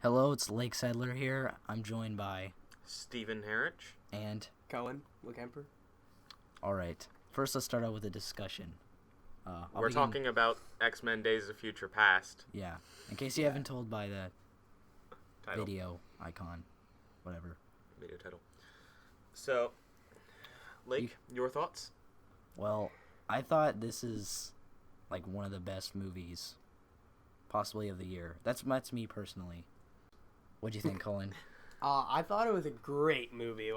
Hello, it's Lake Sedler here. I'm joined by Stephen Harrich. and Cohen, Kemper. all right. First, let's start out with a discussion. We're talking about X-Men Days of Future Past. Yeah, in case you haven't told by the Title. video icon, whatever. Video title. So, Lake, your thoughts? Well, I thought this is like one of the best movies, possibly of the year. That's me personally. What'd you think, Colin? I thought it was a great movie.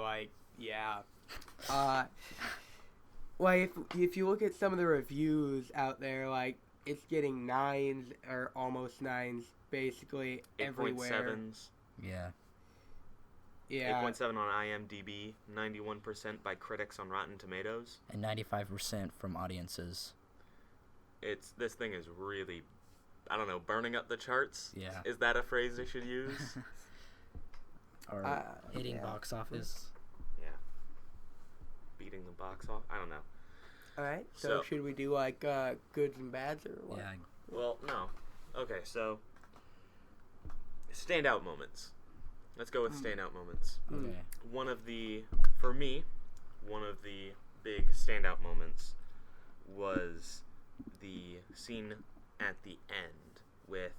If you look at some of the reviews out there, it's getting 9s or almost 9s basically everywhere. 8.7s. Yeah. Yeah. 8.7 on IMDb, 91% by critics on Rotten Tomatoes. And 95% from audiences. This thing is really, I don't know, burning up the charts. Yeah. Is that a phrase they should use? Or hitting box office. Yeah. Beating the box off. I don't know. All right. So should we do goods and bads or what? Yeah. Well, no. Okay, so standout moments. Let's go with standout moments. Okay. For me, one of the big standout moments was the scene at the end with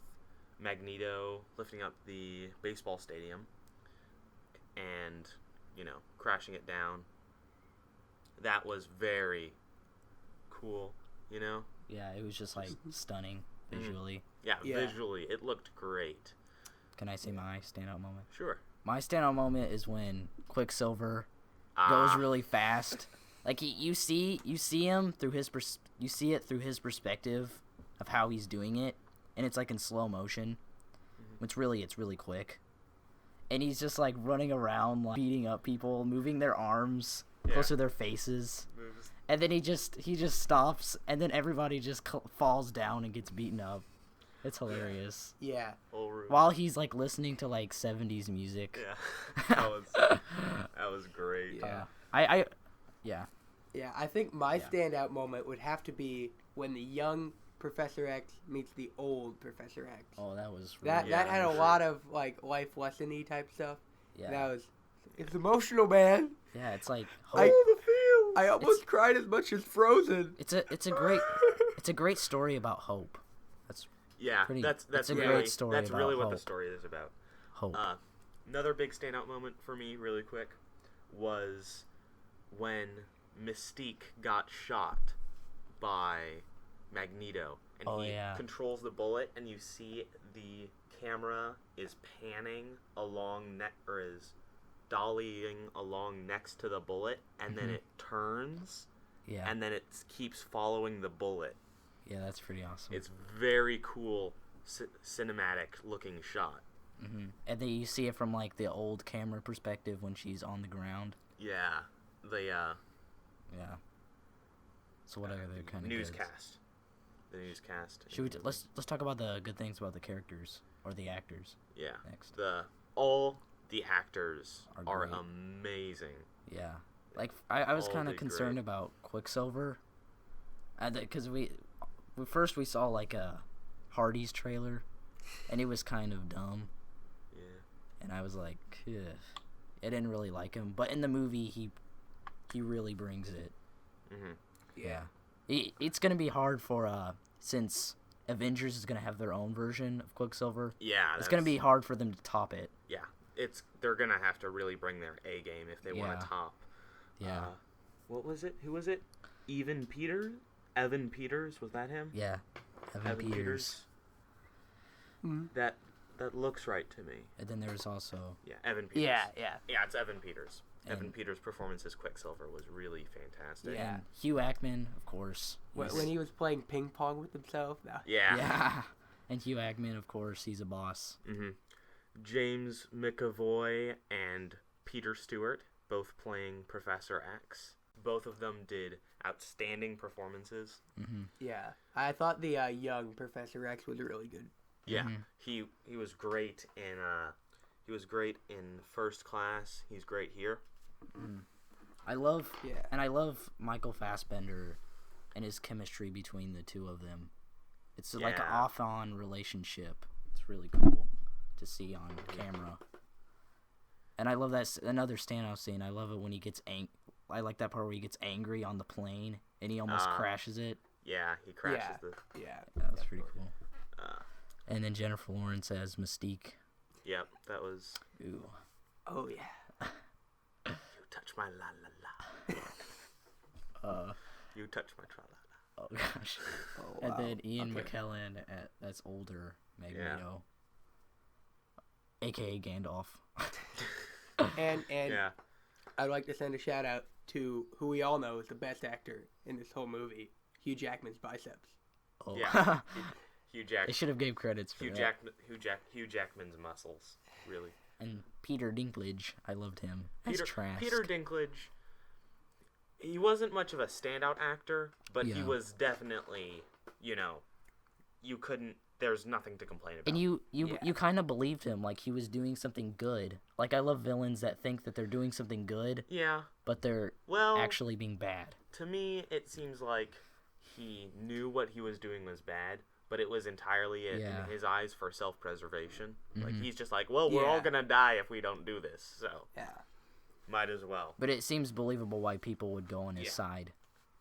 Magneto lifting up the baseball stadium and, crashing it down. That was very cool, Yeah, it was just like stunning visually. Yeah, Yeah. visually, it looked great. Can I say my standout moment? Sure. My standout moment is when Quicksilver goes really fast. Like you see him through you see it through his perspective of how he's doing it, and it's like in slow motion. It's really quick, and he's just like running around, like beating up people, moving their arms close to their faces, and then he just stops, and then everybody just falls down and gets beaten up. It's hilarious. Yeah. While he's like listening to like 70s music. Yeah. That was great. Yeah. Yeah, I think my standout moment would have to be when the young Professor X meets the old Professor X. Oh, that was that had a lot of life lesson-y type stuff. Yeah. It's emotional, man. Yeah, it's like I almost cried as much as Frozen. it's a great story about hope. That's a really, great story. That's about really what hope. the story is about. Hope. Another big standout moment for me, really quick, was when Mystique got shot by Magneto, and he controls the bullet, and you see the camera is panning along is dollying along next to the bullet, and then it turns, and then it keeps following the bullet. Yeah, that's pretty awesome. It's very cool, cinematic looking shot. Mm-hmm. And then you see it from like the old camera perspective when she's on the ground. Yeah, Yeah. So what other kind of newscast? The newscast. Let's talk about the good things about the characters or the actors. Yeah. Next. All the actors are great. amazing. Yeah. Like I was All kind of did concerned great. about Quicksilver, because we saw like a Hardy's trailer, and it was kind of dumb. Yeah. And I was like, ugh. I didn't really like him, but in the movie he really brings it. Mhm. Yeah. It's gonna be hard for since Avengers is gonna have their own version of Quicksilver. Yeah. It's gonna be hard for them to top it. Yeah. They're gonna have to really bring their A game if they want to top. Yeah. What was it? Who was it? Evan Peters? Was that him? Yeah. Evan Peters. Mm-hmm. That looks right to me. And then there's also Evan Peters. Yeah. Yeah, it's Evan Peters. And Evan Peters' performance as Quicksilver was really fantastic. Yeah. and Hugh Jackman, of course. When he was playing ping pong with himself. No. Yeah. Yeah. And Hugh Jackman, of course, he's a boss. Mm-hmm. James McAvoy and Peter Stewart, both playing Professor X. Both of them did outstanding performances. Mm-hmm. Yeah. I thought the young Professor X was really good. Yeah, Mhm. he was great in First Class. He's great here. I love Michael Fassbender and his chemistry between the two of them. It's like an off-on relationship. It's really cool. to see on camera. And I love that another standout scene. I love it when he gets I like that part where he gets angry on the plane and he almost crashes it. Yeah, he crashes that was pretty cool. And then Jennifer Lawrence as Mystique. Yep, that was. Ooh. Oh yeah. You touch my la la la. You touch my tra la la. Oh gosh. Oh, wow. And then Ian McKellen that's older Magneto. Yeah. AKA Gandalf. and I'd like to send a shout out to who we all know is the best actor in this whole movie, Hugh Jackman's biceps. Oh. Yeah. Hugh Jackman. They should have gave credits for that. Hugh Jackman's muscles, really. And Peter Dinklage, I loved him. Trask. Peter Dinklage, he wasn't much of a standout actor, but he was definitely, there's nothing to complain about. And you kind of believed him, like he was doing something good. Like I love villains that think that they're doing something good. Yeah. But they're actually being bad. To me, it seems like he knew what he was doing was bad, but it was entirely in his eyes for self-preservation. Mm-hmm. Like he's just like, well, we're all gonna die if we don't do this, so might as well. But it seems believable why people would go on his side.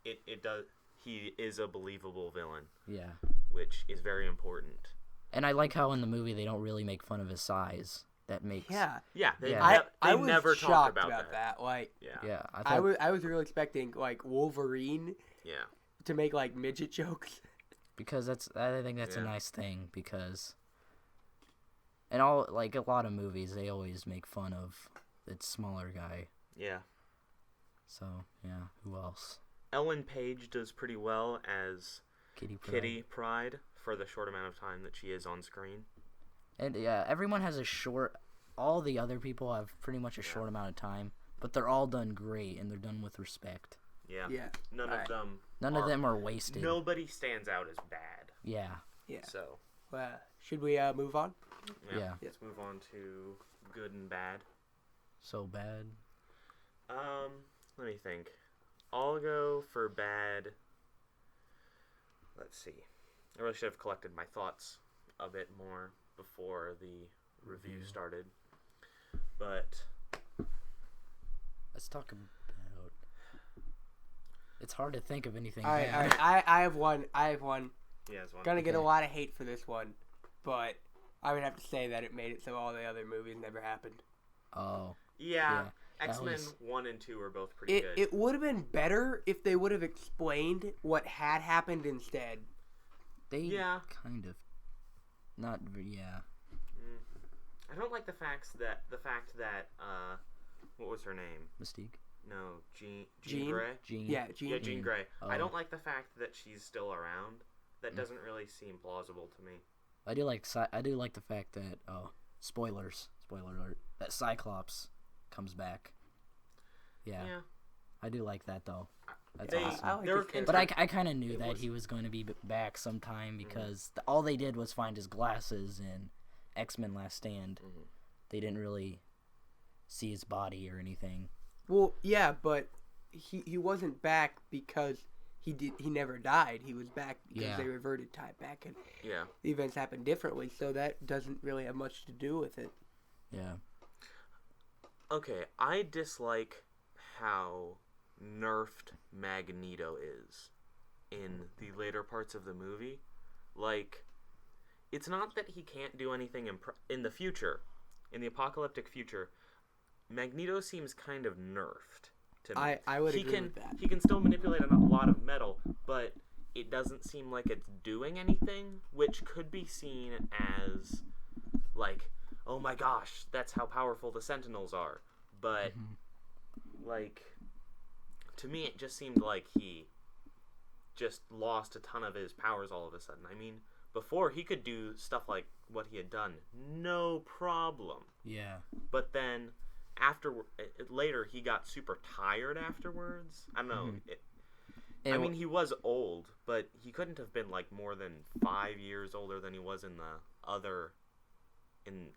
It does. He is a believable villain. Yeah. Which is very important. And I like how in the movie they don't really make fun of his size. That makes I was never shocked talk about that. Like I was really expecting like Wolverine to make like midget jokes. Because I think that's a nice thing because in all like a lot of movies they always make fun of the smaller guy. Yeah. So, who else? Ellen Page does pretty well as Kitty Pryde for the short amount of time that she is on screen. And everyone has all the other people have pretty much a short amount of time, but they're all done great and they're done with respect. Yeah. None of them are wasted. Nobody stands out as bad. Yeah. So, should we move on? Yeah. Let's move on to good and bad. So bad. Let me think. I'll go for bad. Let's see. I really should have collected my thoughts a bit more before the review started. But let's talk about. It's hard to think of anything. All right. I have one. He has one. Gonna get a lot of hate for this one, but I would have to say that it made it so all the other movies never happened. Oh. Yeah. X-Men 1 and 2 are both pretty good. It would have been better if they would have explained what had happened instead. They kind of. Not, yeah. I don't like the fact that what was her name? Mystique? No, Jean Grey? Jean. Yeah, Jean Grey. Oh. I don't like the fact that she's still around. That doesn't really seem plausible to me. I do like the fact that, spoiler alert, that Cyclops comes back. Yeah. I do like that, though. That's awesome. But I kind of knew that he was going to be back sometime because all they did was find his glasses in X-Men Last Stand. Mm-hmm. They didn't really see his body or anything. Well, yeah, but he wasn't back because he never died. He was back because they reverted time back and the events happened differently, so that doesn't really have much to do with it. Yeah. Okay, I dislike how nerfed Magneto is in the later parts of the movie. Like, it's not that he can't do anything in the future. In the apocalyptic future, Magneto seems kind of nerfed to me. I would agree with that. He can still manipulate a lot of metal, but it doesn't seem like it's doing anything, which could be seen as, like, oh my gosh, that's how powerful the Sentinels are. But, like, to me it just seemed like he just lost a ton of his powers all of a sudden. I mean, before he could do stuff like what he had done, no problem. Yeah. But then, later he got super tired afterwards. I don't know. I mean, he was old, but he couldn't have been, like, more than 5 years older than he was in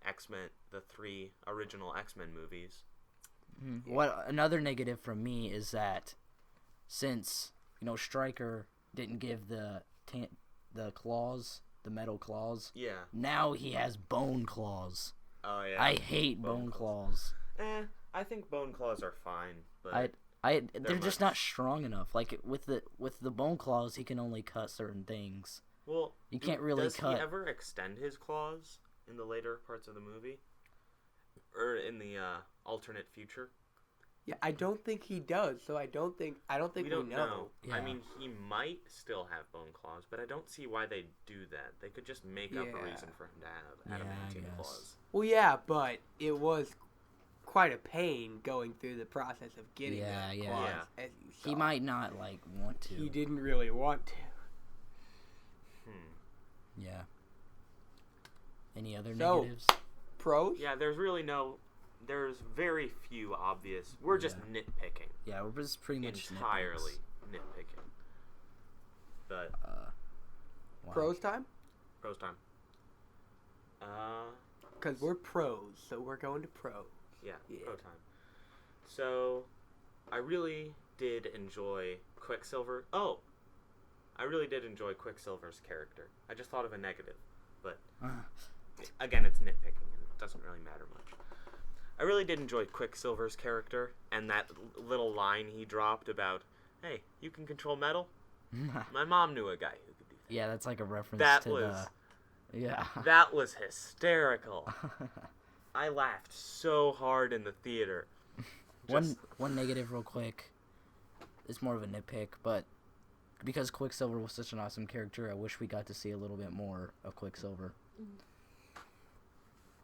X-Men, the 3 original X-Men movies. What another negative from me is that since Stryker didn't give the claws, the metal claws, now he has bone claws. Oh yeah. I hate bone claws. I think bone claws are fine, but they're just not strong enough. Like with the bone claws, he can only cut certain things. Well, you can't really does cut. Does he ever extend his claws in the later parts of the movie, or in the alternate future? Yeah, I don't think he does. So I don't think we don't know. Yeah. I mean, he might still have bone claws, but I don't see why they do that. They could just make up a reason for him to have adamantine claws. Well, yeah, but it was quite a pain going through the process of getting claws. As you saw. He might not want to. He didn't really want to. Yeah. Any other negatives? Pros? Yeah, there's very few obvious. We're just nitpicking. Yeah, we're just pretty much entirely nitpicking. But wow. Pros time? Pros time. Because we're pros, so we're going to pros. Yeah, pro time. So, I really did enjoy Quicksilver. Oh! I really did enjoy Quicksilver's character. I just thought of a negative. But, again, it's nitpicking, and it doesn't really matter much. I really did enjoy Quicksilver's character, and that little line he dropped about, hey, you can control metal? My mom knew a guy who could do that. Yeah, that's like a reference Yeah. That was hysterical. I laughed so hard in the theater. One negative real quick. It's more of a nitpick, but because Quicksilver was such an awesome character, I wish we got to see a little bit more of Quicksilver.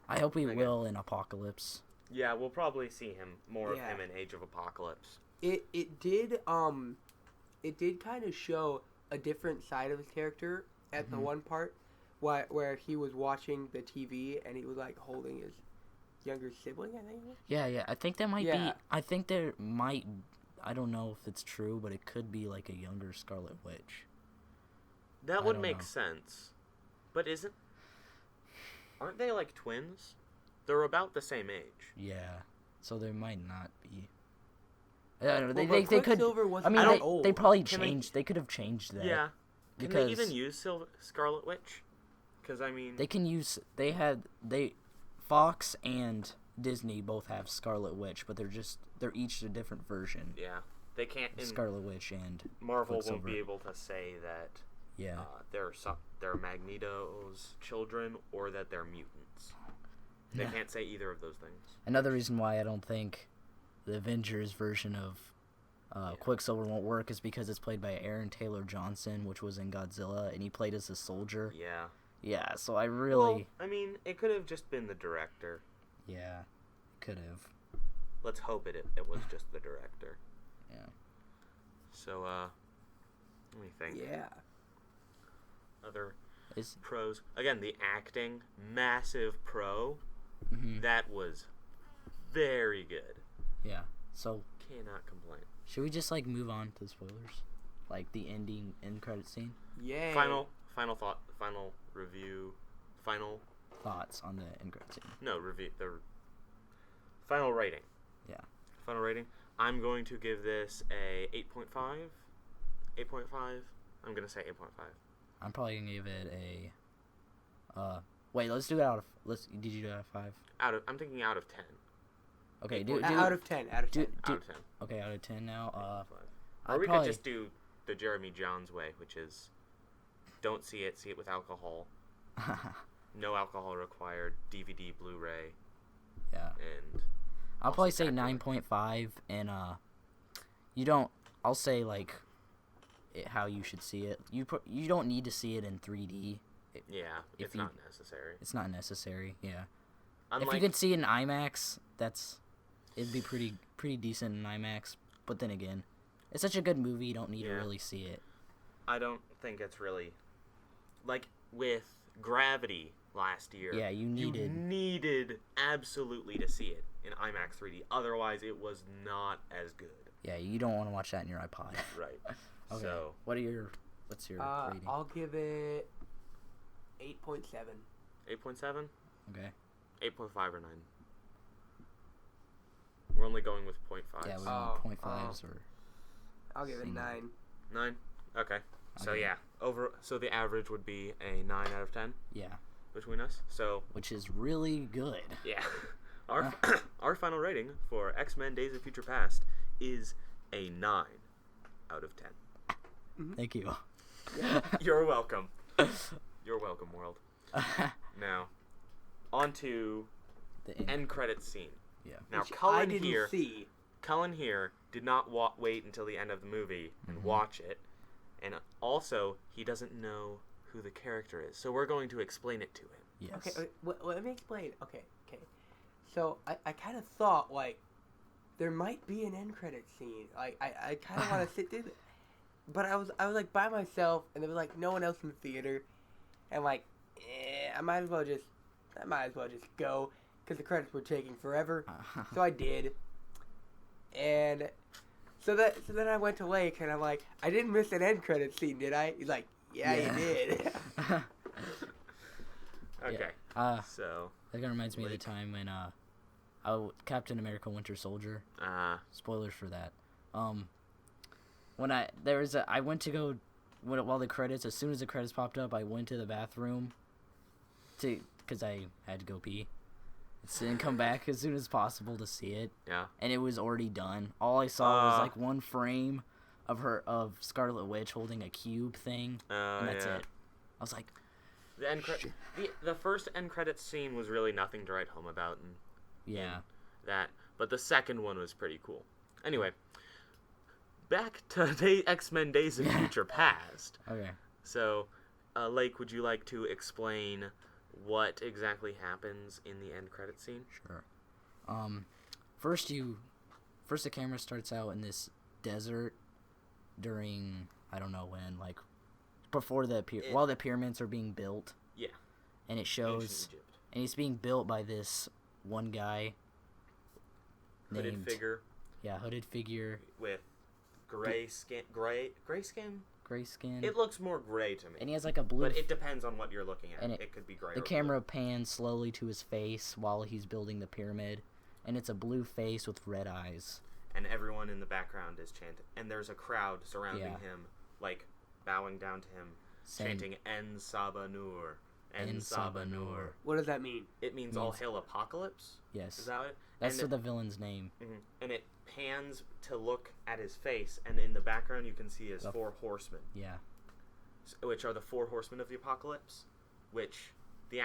I hope we will in Apocalypse. Yeah, we'll probably see more of him in Age of Apocalypse. It did kind of show a different side of his character at the one part where he was watching the TV and he was like holding his younger sibling, I think. Yeah. I think that might be. I think there might. I don't know if it's true, but it could be like a younger Scarlet Witch. That would make sense. But aren't they like twins? They're about the same age. Yeah. So there might not be. I don't know. They could. I mean, they probably changed. They could have changed that. Yeah. Can they even use Scarlet Witch? Because I mean, they can use. Fox and Disney both have Scarlet Witch, but they're each a different version. Yeah, they can't. Scarlet Witch and Marvel won't be able to say that. Yeah. They're Magneto's children or that they're mutants. They can't say either of those things. Another reason why I don't think the Avengers version of Quicksilver won't work is because it's played by Aaron Taylor Johnson, which was in Godzilla, and he played as a soldier. Yeah. Yeah, so I really... Well, I mean, it could have just been the director. Yeah, could have. Let's hope it was just the director. Yeah. So, let me think. Yeah. Other pros. Again, the acting, massive pro. Mm-hmm. That was very good. Yeah, so... Cannot complain. Should we just, move on to the spoilers? Like, the end credit scene? Yay. Final thought, final review, final... Thoughts on the end credit scene. No, review, the final rating. Yeah. Final rating. I'm going to give this a 8.5. 8.5. I'm going to say 8.5. I'm probably going to give it a... Wait, let's do it out of... Did you do it out of 5? I'm thinking out of 10. Okay, out of 10. Out of 10. Okay, out of 10 now. Or we could just do the Jeremy Johns way, which is don't see it with alcohol. No alcohol required. DVD, Blu-ray. Yeah. And I'll probably say 9.5, and I'll say how you should see it. You don't need to see it in 3D. It's not necessary. It's not necessary. Yeah. Unlike, if you could see it in IMAX, it'd be pretty decent in IMAX. But then again, it's such a good movie, you don't need to really see it. I don't think it's really like with Gravity last year. Yeah, you needed absolutely to see it in IMAX 3D. Otherwise, it was not as good. Yeah, you don't want to watch that in your iPod. Right. Okay. So, what's your rating? I'll give it 8.7. 8.7? Okay. 8.5 or 9. We're only going with 0.5. Yeah, we're 0.5s or... I'll give it 9. 9? Okay. So, yeah. So the average would be a 9 out of 10? Yeah. between us. So, which is really good. Yeah. Our final rating for X-Men Days of Future Past is a 9 out of 10. Mm-hmm. Thank you. You're welcome. You're welcome, world. Now, on to the end credits scene. Yeah. Now, Cullen here did not wait until the end of the movie and watch it, and also he doesn't know who the character is, so we're going to explain it to him. Yes. Okay, let me explain. Okay. So I kind of thought like there might be an end credit scene. Like I kind of want to sit through it, but I was like by myself, and there was like no one else in the theater, and like I might as well just go because the credits were taking forever. So I did, and so then I went to Lake, and I'm like, I didn't miss an end credit scene, did I? He's like, yeah. You did. Okay. So that kind of reminds me of the time when Captain America: Winter Soldier. Spoilers for that. When I went to go while the credits. As soon as the credits popped up, I went to the bathroom because I had to go pee. And come back as soon as possible to see it. Yeah. And it was already done. All I saw was like one frame of Scarlet Witch holding a cube thing, and that's it. I was like, the first end credits scene was really nothing to write home about, and that. But the second one was pretty cool. Anyway, back to X-Men Days of Future Past. Okay. So, Lake, would you like to explain what exactly happens in the end credit scene? Sure. First the camera starts out in this desert during, I don't know when, like before while the pyramids are being built. Yeah. And it shows, and it's being built by this one guy. Hooded figure. Yeah, hooded figure with gray skin. Gray skin. Gray skin. It looks more gray to me. And he has like a blue. But it depends on what you're looking at. And it could be gray. The camera pans slowly to his face while he's building the pyramid, and it's a blue face with red eyes. And everyone in the background is chanting, and there's a crowd surrounding him, like bowing down to him, chanting "En Saba Nur, En Saba Nur." What does that mean? It means all hail Apocalypse. Yes. Is that it? That's the villain's name. Mm-hmm. And it pans to look at his face, and in the background you can see his 4 horsemen. Yeah. Which are the 4 horsemen of the apocalypse, which the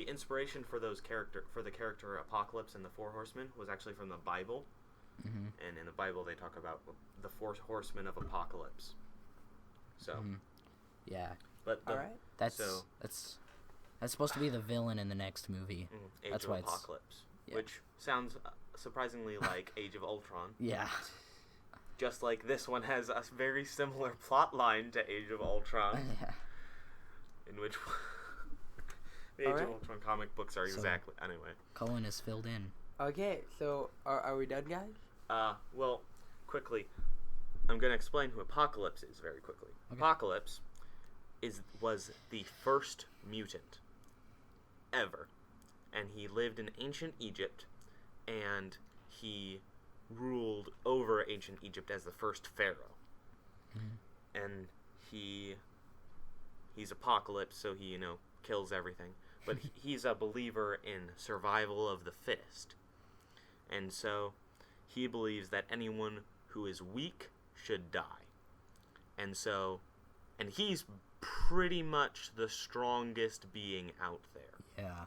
inspiration for the character Apocalypse and the 4 horsemen was actually from the Bible. Mm-hmm. And in the Bible they talk about the 4 horsemen of apocalypse. So. Mm-hmm. Yeah. But that's supposed to be the villain in the next movie. Age of Apocalypse, which sounds surprisingly like Age of Ultron. Yeah. Just like this one has a very similar plot line to Age of Ultron. In which the Age of Ultron comic books are exactly... Anyway. Cullen is filled in. Okay, so are we done, guys? Well, quickly, I'm going to explain who Apocalypse is very quickly. Okay. Apocalypse was the first mutant ever. And he lived in ancient Egypt, and he ruled over ancient Egypt as the first pharaoh. Mm-hmm. And he's Apocalypse, so he, kills everything. But he's a believer in survival of the fittest. And so he believes that anyone who is weak should die. And he's pretty much the strongest being out there. Yeah.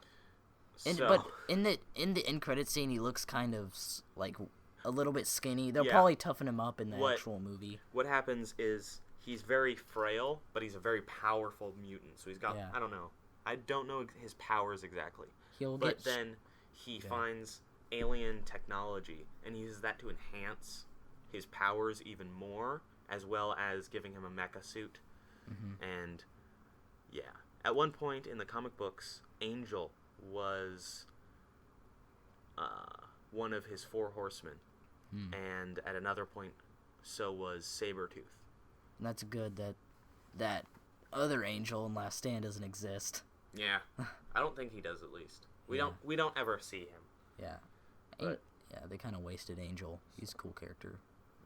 But in the end credit scene, he looks kind of like a little bit skinny. They'll probably toughen him up in the actual movie. What happens is he's very frail, but he's a very powerful mutant. So he's got I don't know his powers exactly. Then he finds alien technology and he uses that to enhance his powers even more, as well as giving him a mecha suit. Mm-hmm. And at one point in the comic books, Angel was one of his 4 horsemen, and at another point, so was Sabretooth. And that's good that other Angel in Last Stand doesn't exist. Yeah, I don't think he does. At least we don't ever see him. Yeah, but, they kind of wasted Angel. He's a cool character.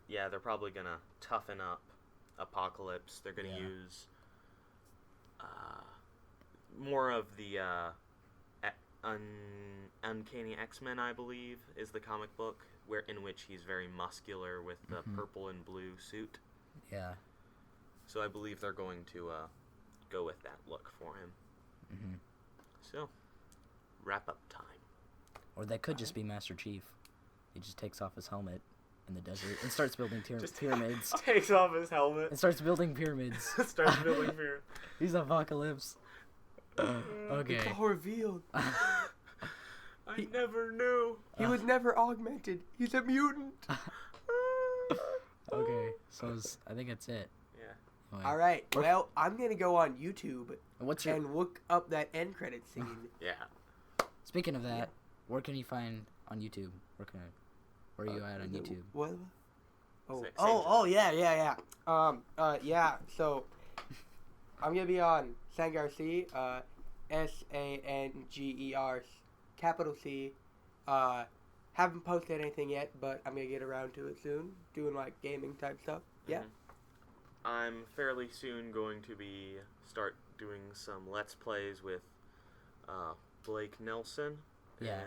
Yeah, they're probably gonna toughen up Apocalypse. They're gonna use more of the Uncanny X-Men, I believe, is the comic book in which he's very muscular with the purple and blue suit. Yeah. So I believe they're going to go with that look for him. Mm-hmm. So, wrap-up time. Or that could just be Master Chief. He just takes off his helmet in the desert and starts building pyramids. Takes off his helmet. And starts building pyramids. He's Apocalypse. Okay. It's all revealed. I never knew. He was never augmented. He's a mutant. Okay, so I think that's it. Yeah. All right. Well, I'm gonna go on YouTube and look up that end credit scene. Yeah. Speaking of that, where can you find on YouTube? Where are you at on YouTube? What? Oh, yeah. Yeah. So I'm gonna be on Sangar C, Sanger, capital C. Haven't posted anything yet, but I'm gonna get around to it soon. Doing like gaming type stuff. Yeah. I'm fairly soon going to start doing some Let's Plays with Blake Nelson. Yeah.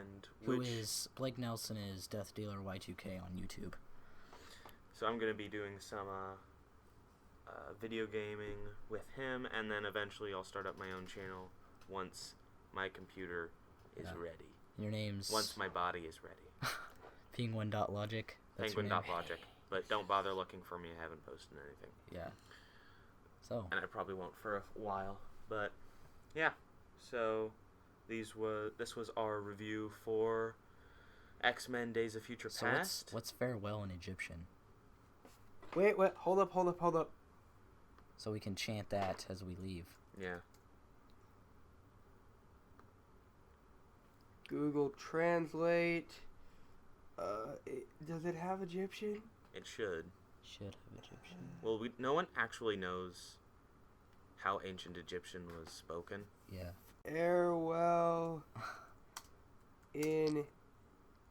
Blake Nelson is Death Dealer Y2K on YouTube. So I'm going to be doing some video gaming with him, and then eventually I'll start up my own channel once my computer is ready. Your name's... Once my body is ready. Penguin.logic. Penguin.logic. But don't bother looking for me. I haven't posted anything. Yeah. So. And I probably won't for a while. But, yeah. So, this was our review for X-Men Days of Future Past. What's farewell in Egyptian? Wait. Hold up. So we can chant that as we leave. Yeah. Google Translate. Does it have Egyptian? It should. Should have Egyptian. Well, no one actually knows how ancient Egyptian was spoken. Yeah. Farewell in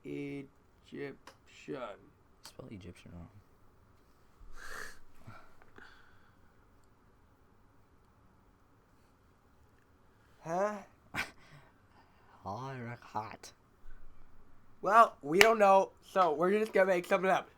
Egyptian. Spell Egyptian wrong. Huh? Hot. Well, we don't know, so we're just gonna make something up.